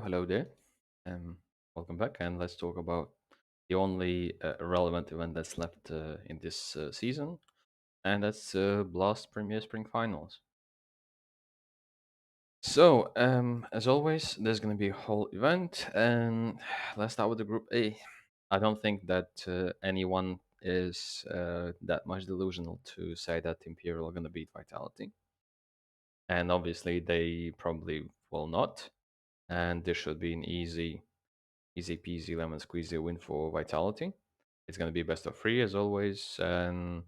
Hello there. Um, Welcome back, and let's talk about the only relevant event that's left in this season, and that's Blast Premier Spring Finals. As always, there's going to be a whole event, and let's start with the Group A. I don't think that anyone is that much delusional to say that Imperial are going to beat Vitality, and obviously they probably will not, and this should be an easy peasy lemon squeezy win for Vitality. It's going to be best of three as always, and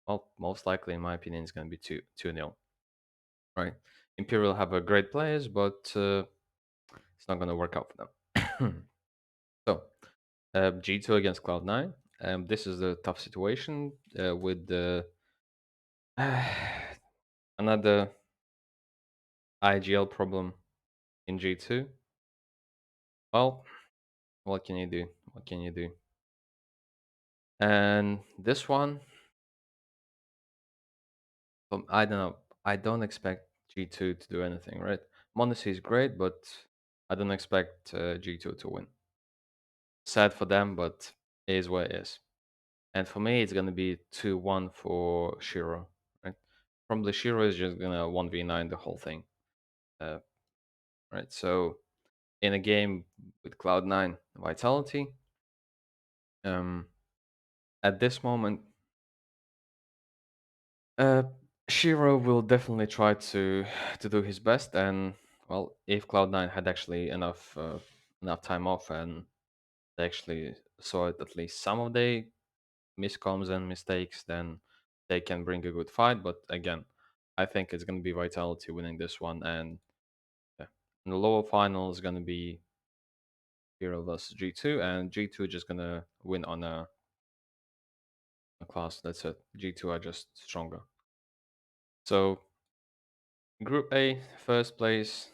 well, most likely, in my opinion, it's going to be 2 nil. Right? Imperial have a great players, but it's not going to work out for them. so, G2 against Cloud9. This is a tough situation with another IGL problem in G2. Well, what can you do? What can you do? And this one, I don't know. I don't expect G2 to do anything, right? Mondesi is great, but I don't expect G2 to win. Sad for them, but it is what it is. And for me, it's going to be 2-1 for Shiro, right? Probably Shiro is just going to 1v9 the whole thing, uh, right? So in a game with Cloud9 Vitality, um, at this moment, Uh, Shiro will definitely try to do his best, and well, if Cloud9 had actually enough time off and they actually saw it at least some of the miscoms and mistakes, then they can bring a good fight. But again, I think it's going to be Vitality winning this one, and yeah, in the lower final is going to be Shiro versus G2, and G2 just going to win on a class. That's it. G2 are just stronger. So Group A, first place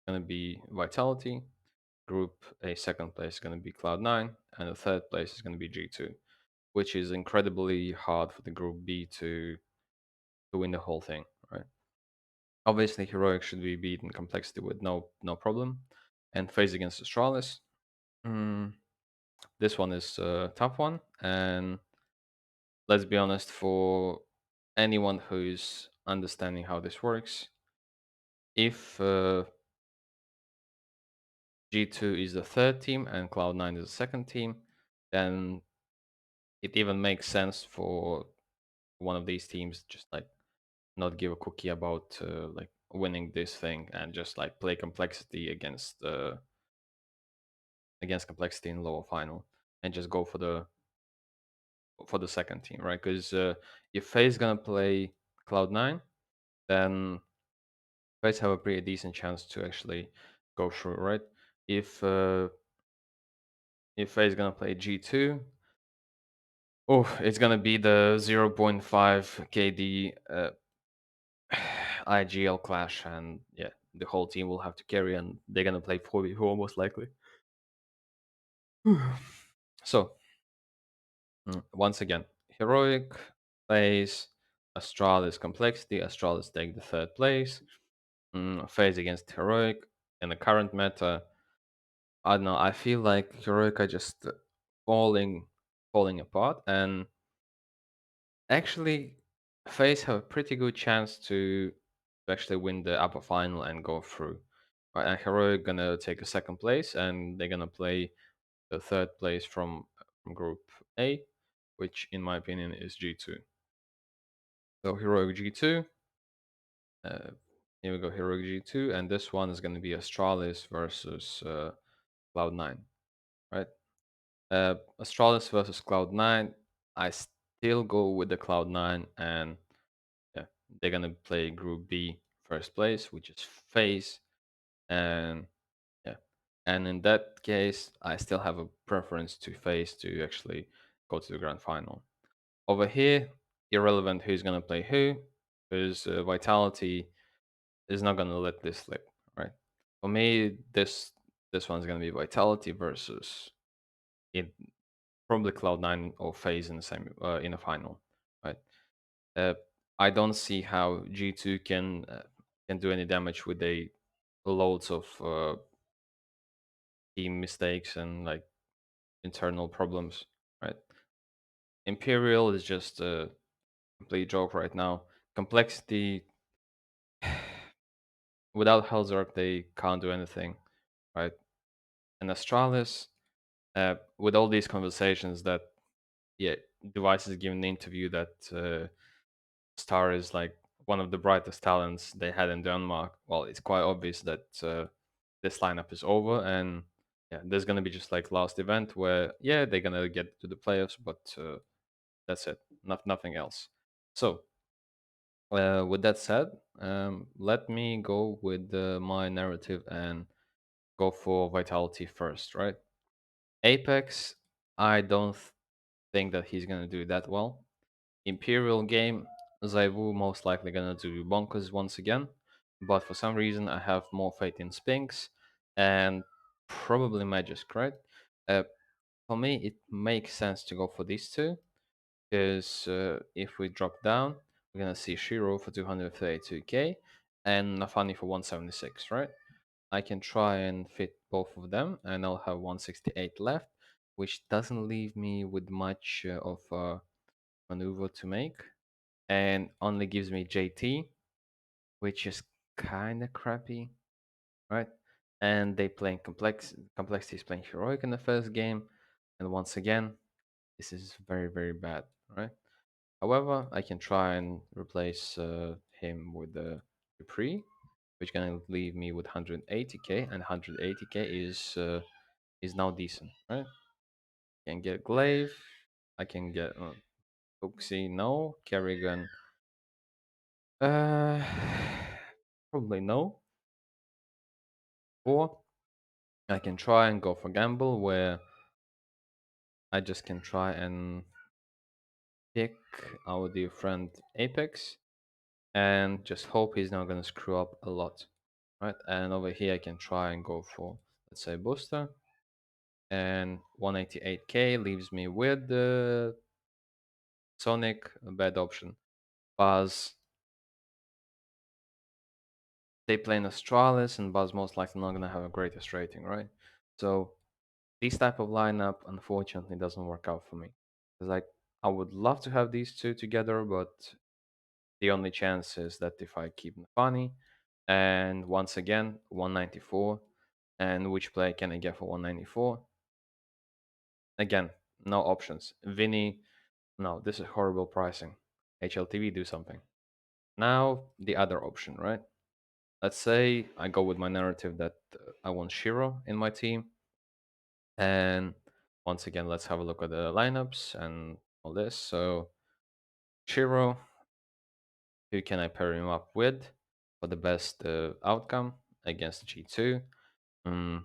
gonna be Vitality. Group A, second place is gonna be Cloud9, and the third place is gonna be G2, which is incredibly hard for the Group B to win the whole thing, right? Obviously, Heroic should be beaten Complexity with no problem, and FaZe against Astralis. Mm, this one is a tough one, and let's be honest, for anyone who's understanding how this works, if G2 is the third team and Cloud9 is the second team, then it even makes sense for one of these teams just like not give a cookie about like winning this thing and just like play complexity against complexity in lower final and just go for the second team, right? Because if FaZe gonna play Cloud9, then FaZe have a pretty decent chance to actually go through, right? If uh, if FaZe gonna play G2, oh, it's gonna be the zero point 0.5 KD IGL clash, and yeah, the whole team will have to carry, and they're gonna play 4v4 most likely. so, once again, Heroic plays Astralis Complexity. Astralis take the third place. FaZe against Heroic. In the current meta, I don't know. I feel like Heroic are just falling falling apart, and actually, FaZe have a pretty good chance to actually win the upper final and go through. Right, and Heroic gonna take a second place, and they're gonna play the third place from Group A, which in my opinion is G2. So Heroic G2. Uh, Here we go, Heroic G2, and this one is gonna be Astralis versus Cloud9. Right, Astralis versus Cloud9. I still go with the Cloud9, and yeah, they're gonna play Group B first place, which is FaZe, and yeah, and in that case, I still have a preference to FaZe to actually go to the grand final. Over here, irrelevant who's gonna play who, because Vitality is not gonna let this slip, right? For me, this one's gonna be Vitality versus it probably Cloud9 or FaZe in the same in a final, right? Uh, I don't see how G2 can do any damage with a loads of team mistakes and like internal problems, right? Imperial is just a complete joke right now. Complexity without Hellzerk, they can't do anything, right? And Astralis, with all these conversations that yeah, Device is giving an interview that Star is like one of the brightest talents they had in Denmark. Well, it's quite obvious that this lineup is over, and yeah, there's gonna be just like last event where yeah they're gonna get to the playoffs, but that's it, nothing else. So with that said, let me go with my narrative and go for Vitality first, right? Apex, I don't think that he's gonna do that well. Imperial game, Zaiwu most likely gonna do bonkers once again, but for some reason I have more faith in Spinks and probably Magisk, right? Uh, for me, it makes sense to go for these two because if we drop down, we're gonna see Shiro for 232k and Nafani for 176, right? I can try and fit both of them, and I'll have 168 left, which doesn't leave me with much of a maneuver to make, and only gives me JT, which is kind of crappy, right? And they playing complexity is playing heroic in the first game, and once again, this is very bad, right? However, I can try and replace him with the Dupree, which gonna leave me with 180k, and 180k is now decent, right? I can get Glaive, I can get Uxie, no, Kerrigan, uh, probably no, or I can try and go for Gamble, where I just can try and pick our dear friend Apex, and just hope he's not gonna screw up a lot, right? And over here I can try and go for, let's say, Booster, and 188k leaves me with the Sonic, a bad option. Buzz, they play in Astralis, and Buzz most likely not gonna have a greatest rating, right? So this type of lineup unfortunately doesn't work out for me. It's like I would love to have these two together, but the only chance is that if I keep Nafani, and once again 194, and which player can I get for 194? Again, no options. Vinny, no, this is horrible pricing. HLTV, do something. Now the other option, right? Let's say I go with my narrative that I want Shiro in my team, and once again, let's have a look at the lineups and all this. So Shiro, who can I pair him up with for the best outcome against G2? Mm,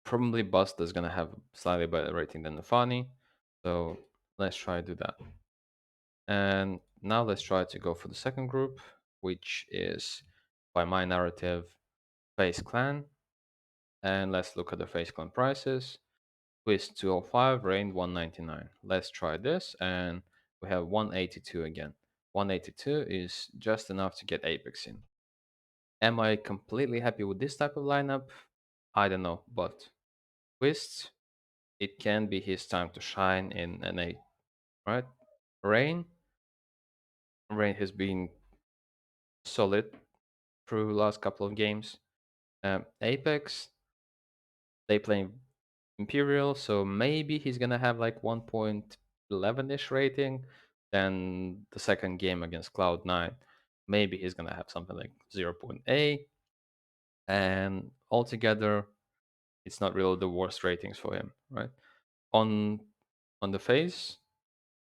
probably Bust is gonna have slightly better rating than Nafani, so let's try to do that. And now let's try to go for the second group, which is by my narrative, Face Clan. And let's look at the Face Clan prices. Twist 205, Rain 199. Let's try this, and we have 182 again. 182 is just enough to get Apex in. Am I completely happy with this type of lineup? I don't know, but Twist, it can be his time to shine in NA, right? Rain, Rain has been solid through last couple of games. Apex, they play Imperial, so maybe he's gonna have like 1.11-ish rating. Then the second game against Cloud9, maybe he's gonna have something like 0.8. And altogether, it's not really the worst ratings for him, right? On on the face,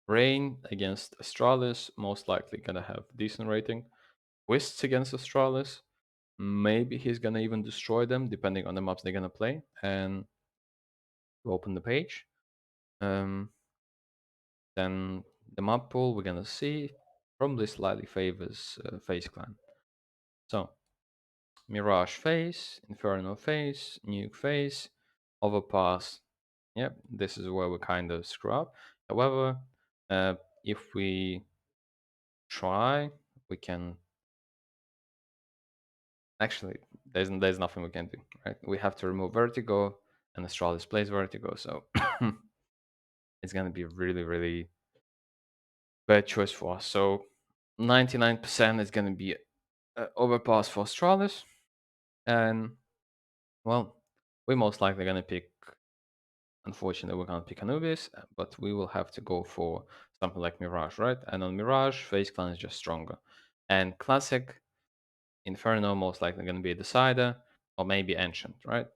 Rain against Astralis, most likely gonna have decent rating. Twists against Astralis, maybe he's gonna even destroy them depending on the maps they're gonna play. And to open the page, um, then the map pool we're gonna see probably slightly favors Face Clan. So Mirage Face, Inferno Face, Nuke Face, Overpass. Yep, this is where we kind of screw up. However, if we try, we can actually there's nothing we can do. right? We have to remove Vertigo, and Astralis plays Vertigo, so it's gonna be really, really bad choice for us. So 99% is gonna be overpass for Astralis, and well, we're most likely gonna pick. Unfortunately, we're gonna pick Anubis, but we will have to go for something like Mirage, right? And on Mirage, Face Clan is just stronger, and Classic Inferno most likely gonna be a decider, or maybe Ancient, right?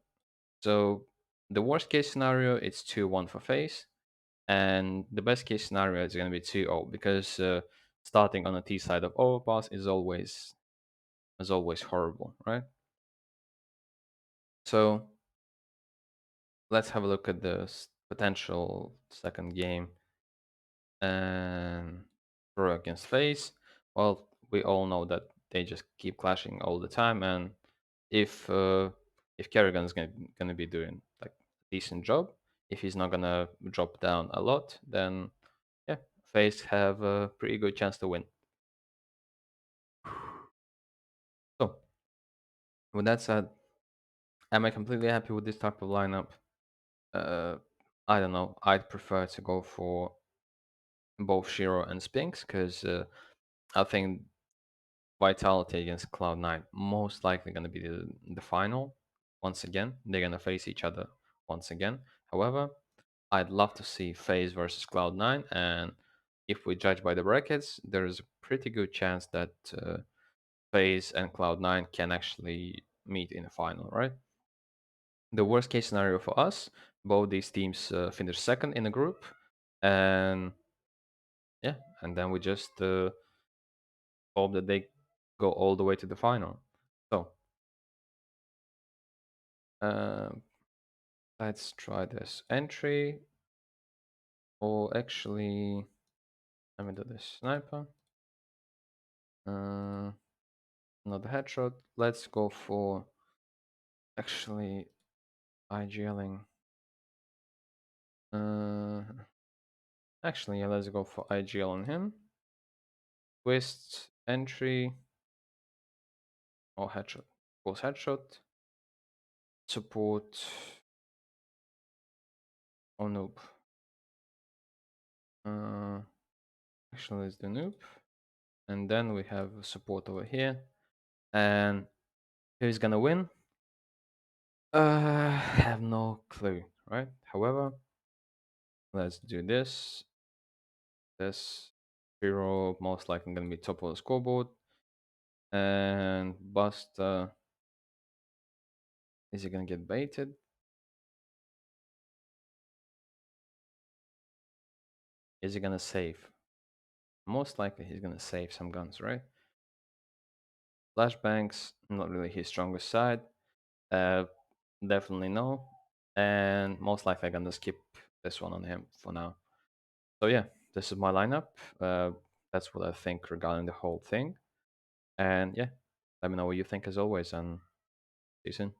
So the worst case scenario it's 2-1 for Face, and the best case scenario is going to be 2-0 because starting on the T side of overpass is always horrible, right? So let's have a look at the potential second game and Pro against Face. Well, we all know that they just keep clashing all the time, and if Kerrigan's gonna be doing like a decent job, if he's not gonna drop down a lot, then yeah, Face have a pretty good chance to win. So with that said, am I completely happy with this type of lineup? Uh, I don't know. I'd prefer to go for both Shiro and Spinks because I think Vitality against Cloud9 most likely going to be the final. Once again, they're going to face each other once again. However, I'd love to see FaZe versus Cloud9, and if we judge by the brackets, there is a pretty good chance that FaZe and Cloud9 can actually meet in the final, right? The worst case scenario for us, both these teams finish second in the group, and yeah, and then we just hope that they go all the way to the final. So um, let's try this entry, or actually, let me do this sniper. Uh, Not the headshot. Let's go for actually IGLing. Uh, Actually, yeah, let's go for IGL on him. Twist, entry, or headshot. Of course, headshot. Support. Oh, nope. Uh, Actually, let's do noob. And then we have support over here. And who's gonna win? Have no clue, right? However, let's do this. This hero most likely gonna be top of the scoreboard. And Buster, is he gonna get baited? Is he gonna save? Most likely he's gonna save some guns, right? Flashbangs, not really his strongest side. Uh, Definitely no. And most likely I'm gonna skip this one on him for now. So yeah, this is my lineup. Uh, that's what I think regarding the whole thing. And yeah, let me know what you think as always, and see you soon.